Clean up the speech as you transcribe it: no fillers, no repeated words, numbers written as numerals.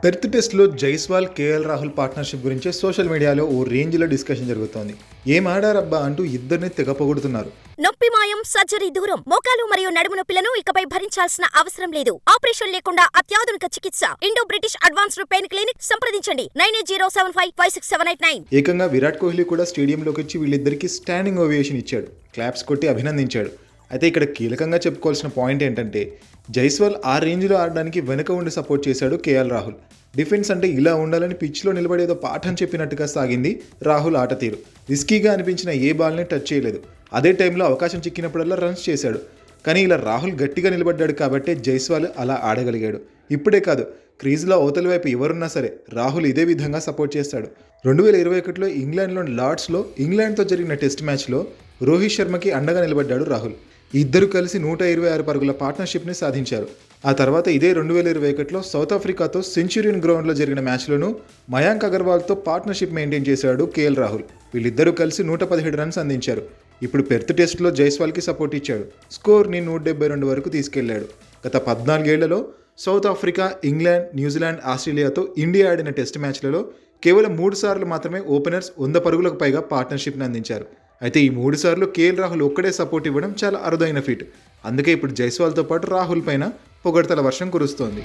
Perth టెస్ట్లో Jaiswal KL Rahul partnership గురించి social మీడియాలో ఓ రేంజ్లో డిస్కషన్ జరుగుతోంది. ఏం ఆడారబ్బా అంటూ ఇద్దరిని తెగ పొగుడుతున్నారు. నొప్పి మాయం, సర్జరీ దూరం. మోకాలు మరియు నడుము నొప్పులను ఇకపై భరించాల్సిన అవసరం లేదు. ఆపరేషన్ లేకుండా అత్యాధునిక చికిత్స. Indo British advanced pain clinic సంప్రదించండి 9807556789. ఏకంగా విరాట్ కోహ్లీ కూడా స్టేడియంలోకి వచ్చి వీళ్ళిద్దరికి స్టాండింగ్ ఓవేషన్ ఇచ్చాడు, క్లాప్స్ కొట్టి అభినందించాడు. అయితే ఇక్కడ కీలకంగా చెప్పుకోవాల్సిన పాయింట్ ఏంటంటే జైస్వాల్ ఆ రేంజ్లో ఆడడానికి వెనుక ఉండి సపోర్ట్ చేశాడు కేఎల్ రాహుల్. డిఫెన్స్ అంటే ఇలా ఉండాలని పిచ్లో నిలబడేదో పాఠం చెప్పినట్టుగా సాగింది రాహుల్ ఆట తీరు. రిస్కీగా అనిపించిన ఏ బాల్ని టచ్ చేయలేదు. అదే టైంలో అవకాశం చిక్కినప్పుడల్లా రన్స్ చేశాడు. కానీ ఇలా రాహుల్ గట్టిగా నిలబడ్డాడు కాబట్టే జైస్వాల్ అలా ఆడగలిగాడు. ఇప్పుడే కాదు, క్రీజ్లో అవతలి వైపు ఎవరున్నా సరే రాహుల్ ఇదే విధంగా సపోర్ట్ చేస్తాడు. 2021లో ఇంగ్లాండ్లోని లార్డ్స్లో ఇంగ్లాండ్తో జరిగిన టెస్ట్ మ్యాచ్లో రోహిత్ శర్మకి అండగా నిలబడ్డాడు రాహుల్. ఇద్దరు కలిసి 126 పరుగుల పార్ట్నర్షిప్ని సాధించారు. ఆ తర్వాత ఇదే 2021లో సౌత్ ఆఫ్రికాతో సెంచురియన్ గ్రౌండ్లో జరిగిన మ్యాచ్లోనూ మయాంక్ అగర్వాల్తో పార్ట్నర్షిప్ మెయింటైన్ చేశాడు కేఎల్ రాహుల్. వీళ్ళిద్దరూ కలిసి 117 రన్స్ అందించారు. ఇప్పుడు పెర్త్ టెస్ట్లో జైస్వాల్కి సపోర్ట్ ఇచ్చాడు. స్కోర్ని 172 వరకు తీసుకెళ్లాడు. గత 14 ఏళ్లలో సౌత్ ఆఫ్రికా, ఇంగ్లాండ్, న్యూజిలాండ్, ఆస్ట్రేలియాతో ఇండియా ఆడిన టెస్ట్ మ్యాచ్లలో కేవలం 3 సార్లు మాత్రమే ఓపెనర్స్ 100 పరుగులకు పైగా పార్ట్నర్షిప్ని అందించారు. అయితే ఈ 3 సార్లు కేఎల్ రాహుల్ ఒక్కడే సపోర్ట్ ఇవ్వడం చాలా అరుదైన ఫీట్. అందుకే ఇప్పుడు జైస్వాల్తో పాటు రాహుల్ పైన పొగడ్తల వర్షం కురుస్తోంది.